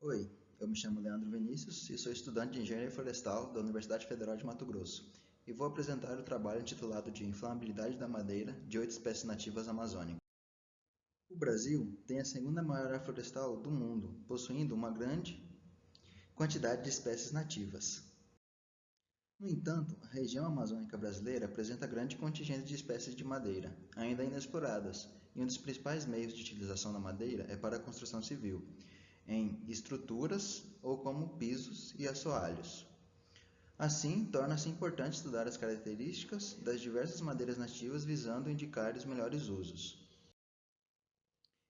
Oi, eu me chamo Leandro Vinícius e sou estudante de Engenharia Florestal da Universidade Federal de Mato Grosso e vou apresentar o trabalho intitulado de Inflamabilidade da madeira de 8 espécies nativas amazônicas. O Brasil tem a segunda maior área florestal do mundo, possuindo uma grande quantidade de espécies nativas. No entanto, a região amazônica brasileira apresenta grande contingente de espécies de madeira, ainda inexploradas, e um dos principais meios de utilização da madeira é para a construção civil, em estruturas ou como pisos e assoalhos. Assim, torna-se importante estudar as características das diversas madeiras nativas visando indicar os melhores usos.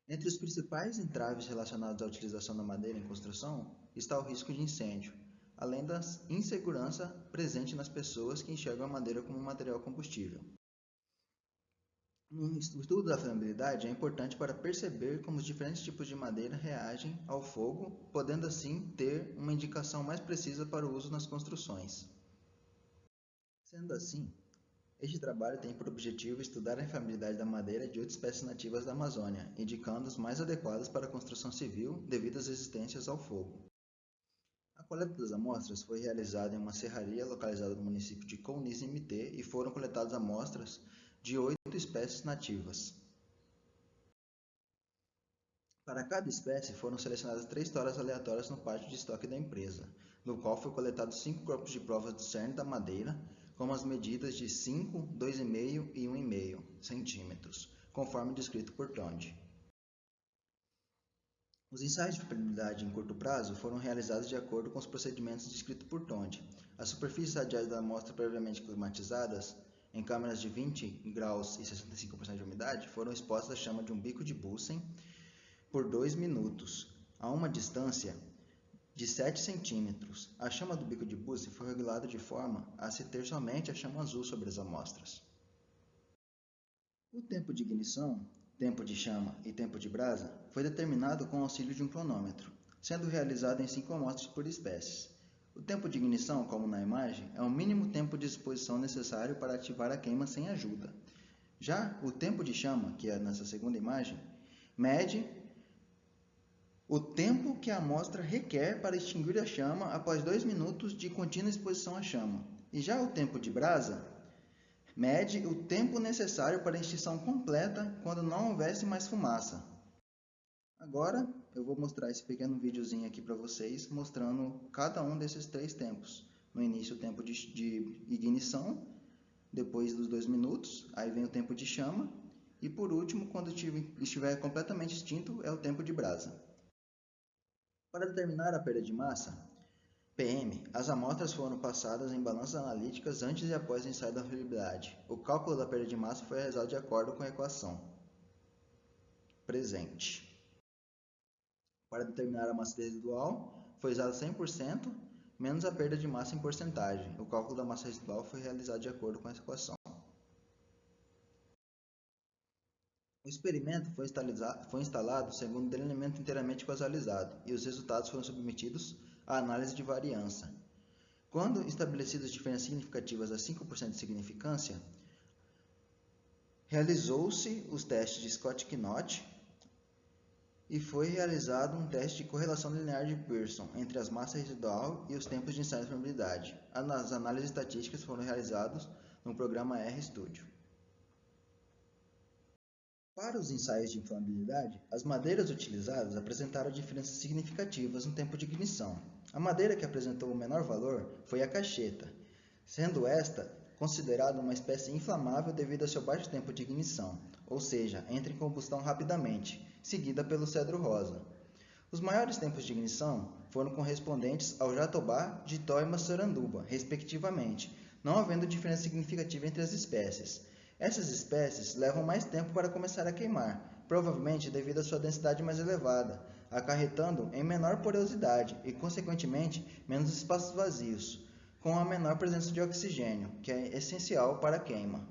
Entre os principais entraves relacionados à utilização da madeira em construção está o risco de incêndio, além da insegurança presente nas pessoas que enxergam a madeira como um material combustível. No estudo da flammabilidade é importante para perceber como os diferentes tipos de madeira reagem ao fogo, podendo assim ter uma indicação mais precisa para o uso nas construções. Sendo assim, este trabalho tem por objetivo estudar a inflamabilidade da madeira de 8 espécies nativas da Amazônia, indicando os mais adequados para a construção civil devido às resistências ao fogo. A coleta das amostras foi realizada em uma serraria localizada no município de Counis-MT e foram coletadas amostras de 8 espécies nativas. Para cada espécie, foram selecionadas 3 toras aleatórias no pátio de estoque da empresa, no qual foi coletado 5 corpos de provas do cerne da madeira, com as medidas de 5, 2,5 e 1,5 centímetros, conforme descrito por Tondi. Os ensaios de fiabilidade em curto prazo foram realizados de acordo com os procedimentos descritos por Tondi. As superfícies radiais da amostra previamente climatizadas, em câmaras de 20 graus e 65% de umidade, foram expostas à chama de um bico de Bunsen por 2 minutos, a uma distância de 7 centímetros. A chama do bico de Bunsen foi regulada de forma a se ter somente a chama azul sobre as amostras. O tempo de ignição, tempo de chama e tempo de brasa foi determinado com o auxílio de um cronômetro, sendo realizado em 5 amostras por espécie. O tempo de ignição, como na imagem, é o mínimo tempo de exposição necessário para ativar a queima sem ajuda. Já o tempo de chama, que é nessa segunda imagem, mede o tempo que a amostra requer para extinguir a chama após 2 minutos de contínua exposição à chama. E já o tempo de brasa mede o tempo necessário para a extinção completa quando não houvesse mais fumaça. Agora eu vou mostrar esse pequeno videozinho aqui para vocês, mostrando cada um desses 3 tempos. No início o tempo de ignição, depois dos 2 minutos, aí vem o tempo de chama, e por último, quando estiver completamente extinto, é o tempo de brasa. Para determinar a perda de massa, PM, as amostras foram passadas em balanças analíticas antes e após o ensaio da fiabilidade. O cálculo da perda de massa foi realizado de acordo com a equação presente. Para determinar a massa residual, foi usado 100% menos a perda de massa em porcentagem. O cálculo da massa residual foi realizado de acordo com essa equação. O experimento foi instalado segundo um delineamento inteiramente causalizado e os resultados foram submetidos à análise de variância. Quando estabelecidas diferenças significativas a 5% de significância, realizou-se os testes de Scott-Knott e foi realizado um teste de correlação linear de Pearson entre as massas residual e os tempos de ensaio de flammabilidade. As análises estatísticas foram realizadas no programa RStudio. Para os ensaios de inflamabilidade, as madeiras utilizadas apresentaram diferenças significativas no tempo de ignição. A madeira que apresentou o menor valor foi a cacheta, sendo esta considerada uma espécie inflamável devido ao seu baixo tempo de ignição, ou seja, entra em combustão rapidamente, seguida pelo cedro rosa. Os maiores tempos de ignição foram correspondentes ao jatobá, jitó e massaranduba, respectivamente, não havendo diferença significativa entre as espécies. Essas espécies levam mais tempo para começar a queimar, provavelmente devido à sua densidade mais elevada, acarretando em menor porosidade e, consequentemente, menos espaços vazios, com a menor presença de oxigênio, que é essencial para a queima.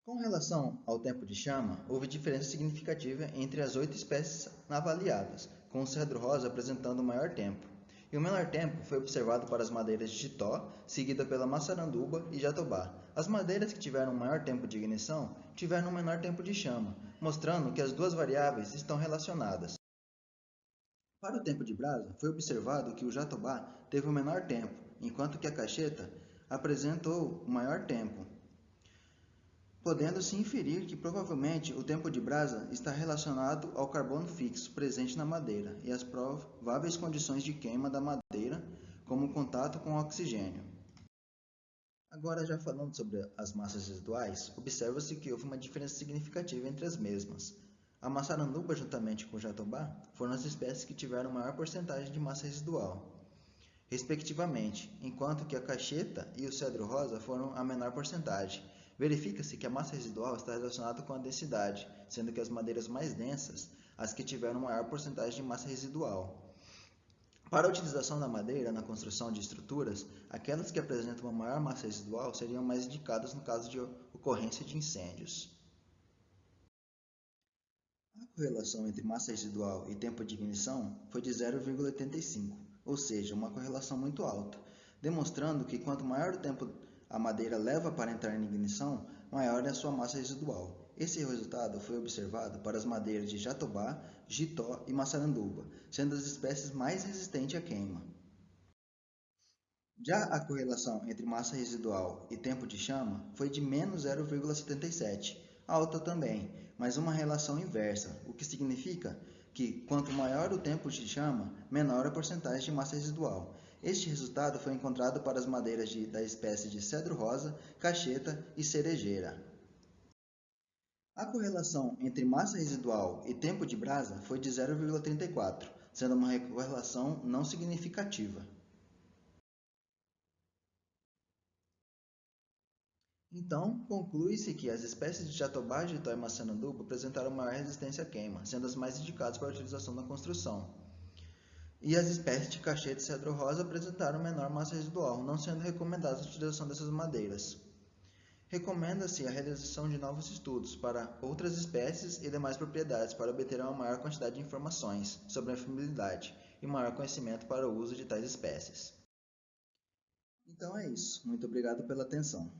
Com relação ao tempo de chama, houve diferença significativa entre as 8 espécies avaliadas, com o cedro rosa apresentando o maior tempo. E o menor tempo foi observado para as madeiras de jitó, seguida pela massaranduba e jatobá. As madeiras que tiveram maior tempo de ignição tiveram um menor tempo de chama, mostrando que as duas variáveis estão relacionadas. Para o tempo de brasa, foi observado que o jatobá teve o menor tempo, enquanto que a cacheta apresentou o maior tempo, podendo-se inferir que provavelmente o tempo de brasa está relacionado ao carbono fixo presente na madeira e às prováveis condições de queima da madeira, como o contato com o oxigênio. Agora, já falando sobre as massas residuais, observa-se que houve uma diferença significativa entre as mesmas. A maçaranduba, juntamente com o jatobá, foram as espécies que tiveram maior porcentagem de massa residual, respectivamente, enquanto que a cacheta e o cedro-rosa foram a menor porcentagem. Verifica-se que a massa residual está relacionada com a densidade, sendo que as madeiras mais densas, as que tiveram maior porcentagem de massa residual. Para a utilização da madeira na construção de estruturas, aquelas que apresentam uma maior massa residual seriam mais indicadas no caso de ocorrência de incêndios. A correlação entre massa residual e tempo de ignição foi de 0,85, ou seja, uma correlação muito alta, demonstrando que quanto maior o tempo a madeira leva para entrar em ignição, maior é a sua massa residual. Esse resultado foi observado para as madeiras de jatobá, jitó e maçaranduba, sendo as espécies mais resistentes à queima. Já a correlação entre massa residual e tempo de chama foi de menos 0,77, alta também, mas uma relação inversa, o que significa que quanto maior o tempo de chama, menor a porcentagem de massa residual. Este resultado foi encontrado para as madeiras da espécie de cedro-rosa, cacheta e cerejeira. A correlação entre massa residual e tempo de brasa foi de 0,34, sendo uma correlação não significativa. Então, conclui-se que as espécies de jatobá, jitó e maçaranduba apresentaram maior resistência à queima, sendo as mais indicadas para a utilização na construção. E as espécies de cacheta e cedro-rosa apresentaram menor massa residual, não sendo recomendada a utilização dessas madeiras. Recomenda-se a realização de novos estudos para outras espécies e demais propriedades para obter uma maior quantidade de informações sobre a fumabilidade e maior conhecimento para o uso de tais espécies. Então é isso. Muito obrigado pela atenção.